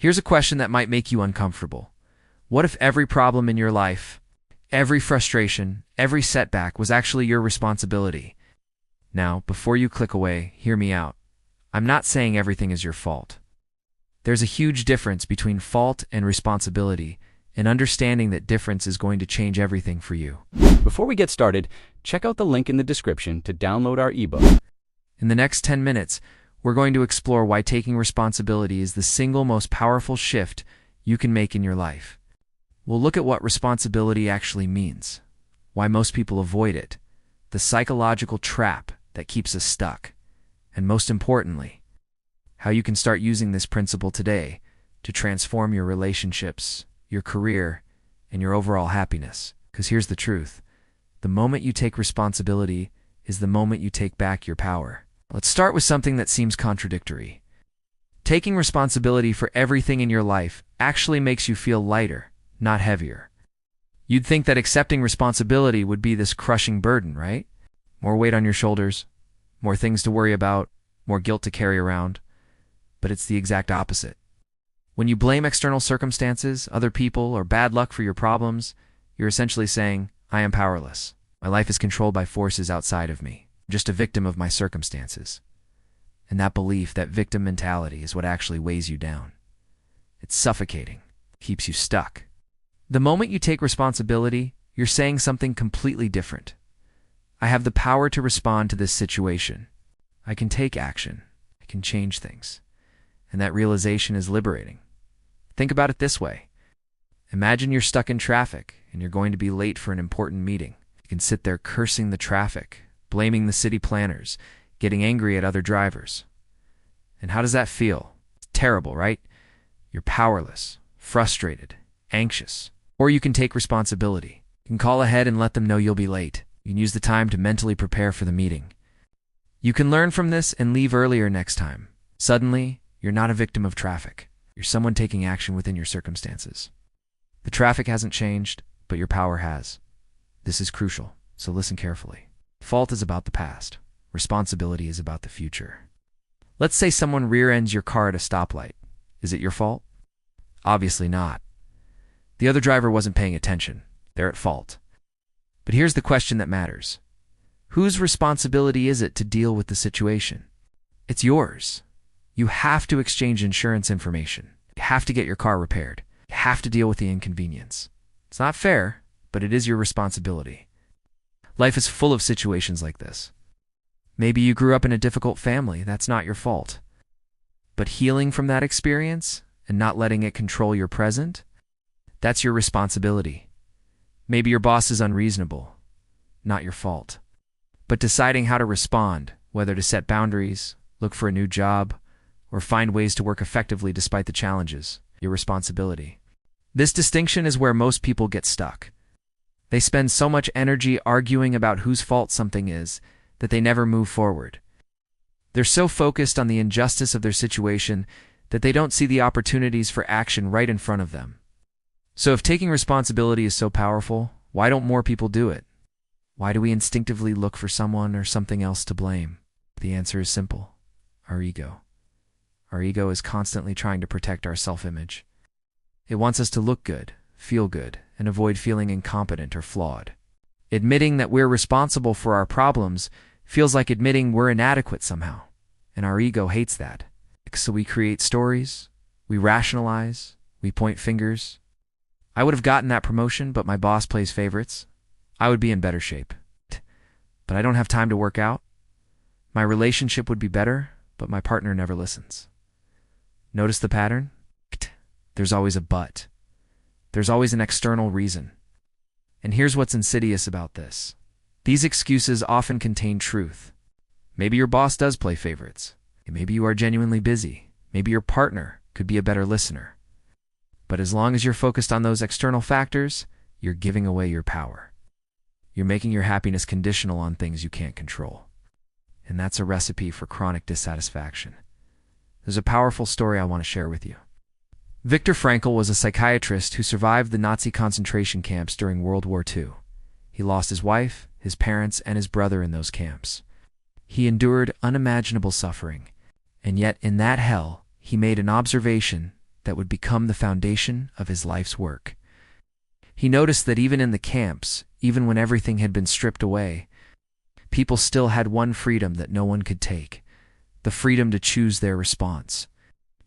Here's a question that might make you uncomfortable. What if every problem in your life, every frustration, every setback was actually your responsibility? Now, before you click away, hear me out. I'm not saying everything is your fault. There's a huge difference between fault and responsibility, and understanding that difference is going to change everything for you. Before we get started, check out the link in the description to download our ebook. In the next 10 minutes, we're going to explore why taking responsibility is the single most powerful shift you can make in your life. We'll look at what responsibility actually means, why most people avoid it, the psychological trap that keeps us stuck, and most importantly, how you can start using this principle today to transform your relationships, your career, and your overall happiness. Because here's the truth. The moment you take responsibility is the moment you take back your power. Let's start with something that seems contradictory. Taking responsibility for everything in your life actually makes you feel lighter, not heavier. You'd think that accepting responsibility would be this crushing burden, right? More weight on your shoulders, more things to worry about, more guilt to carry around. But it's the exact opposite. When you blame external circumstances, other people, or bad luck for your problems, you're essentially saying, I am powerless. My life is controlled by forces outside of me. I'm just a victim of my circumstances. And that belief, that victim mentality, is what actually weighs you down. It's suffocating, keeps you stuck. The moment you take responsibility, you're saying something completely different. I have the power to respond to this situation. I can take action. I can change things. And that realization is liberating. Think about it this way. Imagine you're stuck in traffic and you're going to be late for an important meeting. You can sit there cursing the traffic, blaming the city planners, getting angry at other drivers. And how does that feel? It's terrible, right? You're powerless, frustrated, anxious. Or you can take responsibility. You can call ahead and let them know you'll be late. You can use the time to mentally prepare for the meeting. You can learn from this and leave earlier next time. Suddenly, you're not a victim of traffic. You're someone taking action within your circumstances. The traffic hasn't changed, but your power has. This is crucial, so listen carefully. Fault is about the past. Responsibility is about the future. Let's say someone rear-ends your car at a stoplight. Is it your fault? Obviously not. The other driver wasn't paying attention. They're at fault. But here's the question that matters. Whose responsibility is it to deal with the situation? It's yours. You have to exchange insurance information. You have to get your car repaired. You have to deal with the inconvenience. It's not fair, but it is your responsibility. Life is full of situations like this. Maybe you grew up in a difficult family. That's not your fault. But healing from that experience and not letting it control your present, that's your responsibility. Maybe your boss is unreasonable. Not your fault. But deciding how to respond, whether to set boundaries, look for a new job, or find ways to work effectively despite the challenges, your responsibility. This distinction is where most people get stuck. They spend so much energy arguing about whose fault something is that they never move forward. They're so focused on the injustice of their situation that they don't see the opportunities for action right in front of them. So if taking responsibility is so powerful, why don't more people do it? Why do we instinctively look for someone or something else to blame? The answer is simple. Our ego. Our ego is constantly trying to protect our self-image. It wants us to look good, feel good, and avoid feeling incompetent or flawed. Admitting that we're responsible for our problems feels like admitting we're inadequate somehow, and our ego hates that. So we create stories, we rationalize, we point fingers. I would have gotten that promotion, but my boss plays favorites. I would be in better shape. But I don't have time to work out. My relationship would be better, but my partner never listens. Notice the pattern? There's always a but. There's always an external reason. And here's what's insidious about this. These excuses often contain truth. Maybe your boss does play favorites. Maybe you are genuinely busy. Maybe your partner could be a better listener. But as long as you're focused on those external factors, you're giving away your power. You're making your happiness conditional on things you can't control. And that's a recipe for chronic dissatisfaction. There's a powerful story I want to share with you. Viktor Frankl was a psychiatrist who survived the Nazi concentration camps during World War II. He lost his wife, his parents, and his brother in those camps. He endured unimaginable suffering, and yet in that hell, he made an observation that would become the foundation of his life's work. He noticed that even in the camps, even when everything had been stripped away, people still had one freedom that no one could take: the freedom to choose their response.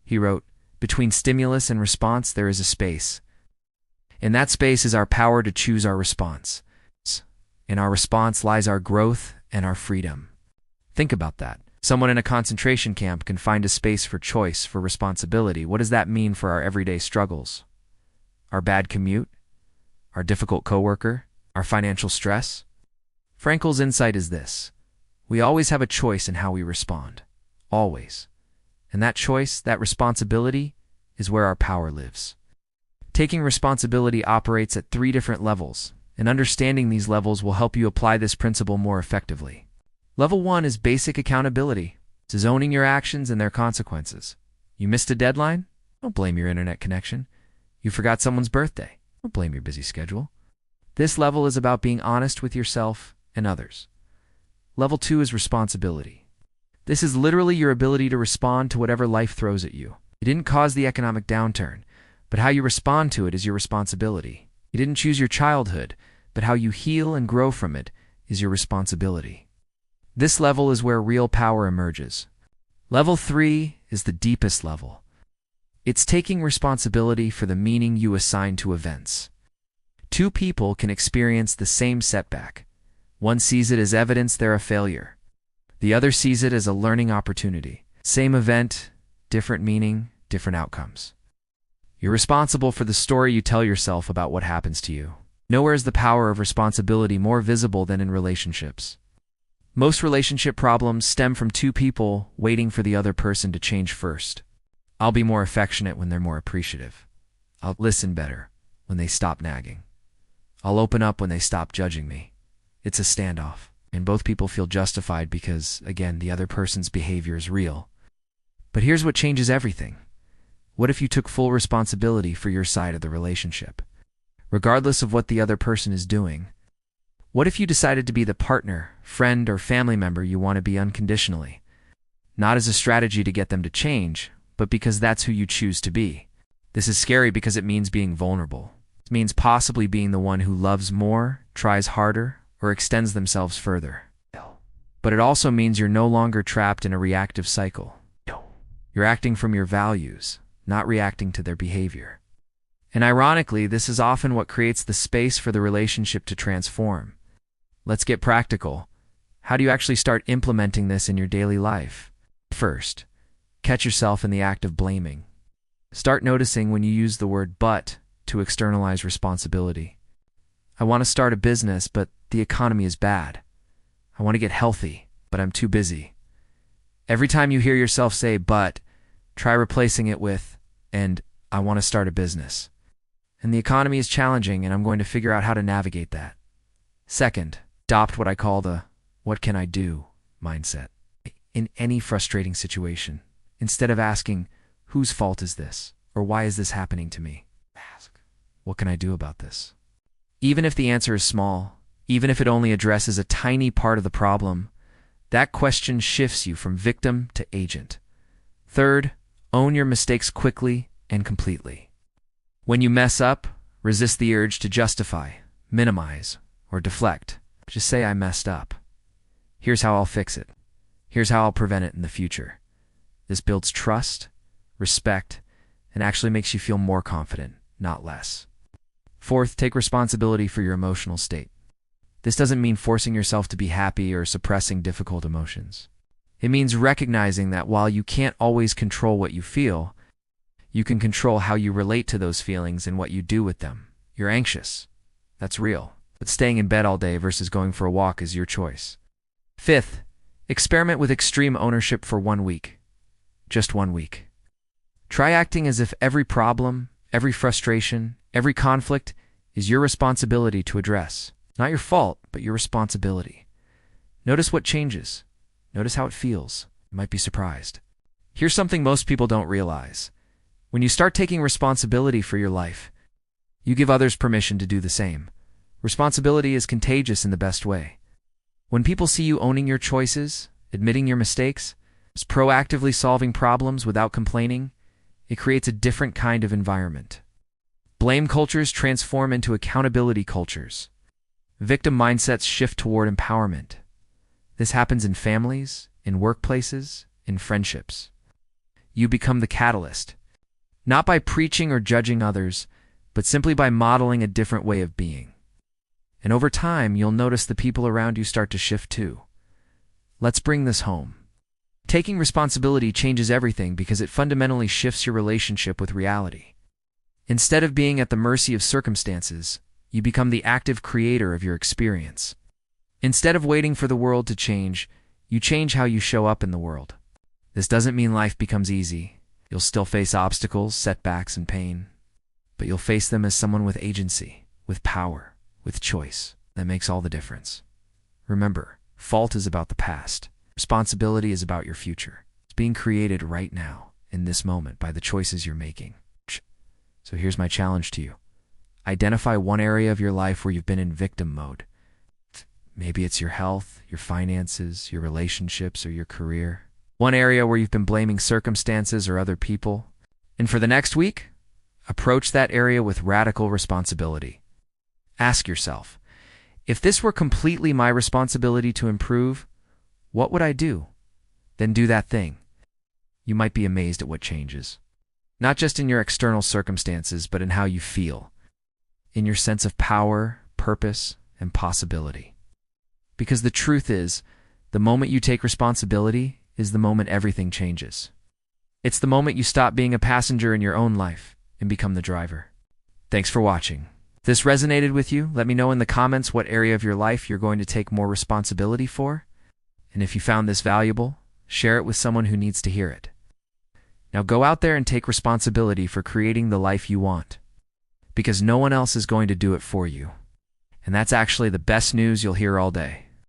He wrote, "Between stimulus and response there is a space. In that space is our power to choose our response. In our response lies our growth and our freedom." Think about that. Someone in a concentration camp can find a space for choice, for responsibility. What does that mean for our everyday struggles? Our bad commute? Our difficult coworker? Our financial stress? Frankl's insight is this: we always have a choice in how we respond. Always. And that choice, that responsibility, is where our power lives. Taking responsibility operates at 3 different levels, and understanding these levels will help you apply this principle more effectively. Level 1 is basic accountability. This is owning your actions and their consequences. You missed a deadline? Don't blame your internet connection. You forgot someone's birthday? Don't blame your busy schedule. This level is about being honest with yourself and others. Level 2 is responsibility. This is literally your ability to respond to whatever life throws at you. You didn't cause the economic downturn, but how you respond to it is your responsibility. You didn't choose your childhood, but how you heal and grow from it is your responsibility. This level is where real power emerges. Level 3 is the deepest level. It's taking responsibility for the meaning you assign to events. 2 people can experience the same setback. One sees it as evidence they're a failure. The other sees it as a learning opportunity. Same event, different meaning, different outcomes. You're responsible for the story you tell yourself about what happens to you. Nowhere is the power of responsibility more visible than in relationships. Most relationship problems stem from 2 people waiting for the other person to change first. I'll be more affectionate when they're more appreciative. I'll listen better when they stop nagging. I'll open up when they stop judging me. It's a standoff, and both people feel justified because, again, the other person's behavior is real. But here's what changes everything. What if you took full responsibility for your side of the relationship? Regardless of what the other person is doing. What if you decided to be the partner, friend, or family member you want to be unconditionally? Not as a strategy to get them to change, but because that's who you choose to be. This is scary because it means being vulnerable. It means possibly being the one who loves more, tries harder, or extends themselves further. But it also means you're no longer trapped in a reactive cycle. You're acting from your values, not reacting to their behavior. And ironically, this is often what creates the space for the relationship to transform. Let's get practical. How do you actually start implementing this in your daily life? First, catch yourself in the act of blaming. Start noticing when you use the word "but" to externalize responsibility. I want to start a business, but the economy is bad. I want to get healthy, but I'm too busy. Every time you hear yourself say "but," try replacing it with "and I want to start a business. And the economy is challenging, and I'm going to figure out how to navigate that." Second, adopt what I call the "what can I do" mindset. In any frustrating situation, instead of asking, "whose fault is this?" or "why is this happening to me?" ask, "what can I do about this?" Even if the answer is small, even if it only addresses a tiny part of the problem, that question shifts you from victim to agent. Third, own your mistakes quickly and completely. When you mess up, resist the urge to justify, minimize, or deflect. Just say, "I messed up. Here's how I'll fix it. Here's how I'll prevent it in the future." This builds trust, respect, and actually makes you feel more confident, not less. Fourth, take responsibility for your emotional state. This doesn't mean forcing yourself to be happy or suppressing difficult emotions. It means recognizing that while you can't always control what you feel, you can control how you relate to those feelings and what you do with them. You're anxious. That's real. But staying in bed all day versus going for a walk is your choice. Fifth, experiment with extreme ownership for 1 week. Just 1 week. Try acting as if every problem, every frustration, every conflict is your responsibility to address. Not your fault, but your responsibility. Notice what changes. Notice how it feels. You might be surprised. Here's something most people don't realize. When you start taking responsibility for your life, you give others permission to do the same. Responsibility is contagious in the best way. When people see you owning your choices, admitting your mistakes, proactively solving problems without complaining, It creates a different kind of environment. Blame cultures transform into accountability cultures. Victim mindsets shift toward empowerment. This happens in families, in workplaces, in friendships. You become the catalyst, not by preaching or judging others, but simply by modeling a different way of being. And over time, you'll notice the people around you start to shift too. Let's bring this home. Taking responsibility changes everything because it fundamentally shifts your relationship with reality. Instead of being at the mercy of circumstances, you become the active creator of your experience. Instead of waiting for the world to change, you change how you show up in the world. This doesn't mean life becomes easy. You'll still face obstacles, setbacks, and pain. But you'll face them as someone with agency, with power, with choice. That makes all the difference. Remember, fault is about the past. Responsibility is about your future. It's being created right now, in this moment, by the choices you're making. So here's my challenge to you. Identify one area of your life where you've been in victim mode. Maybe it's your health, your finances, your relationships, or your career. One area where you've been blaming circumstances or other people. And for the next week, approach that area with radical responsibility. Ask yourself, if this were completely my responsibility to improve, what would I do? Then do that thing. You might be amazed at what changes. Not just in your external circumstances, but in how you feel. In your sense of power, purpose, and possibility. Because the truth is, the moment you take responsibility is the moment everything changes. It's the moment you stop being a passenger in your own life and become the driver. Thanks for watching. If this resonated with you, let me know in the comments what area of your life you're going to take more responsibility for. And if you found this valuable, share it with someone who needs to hear it. Now go out there and take responsibility for creating the life you want. Because no one else is going to do it for you. And that's actually the best news you'll hear all day.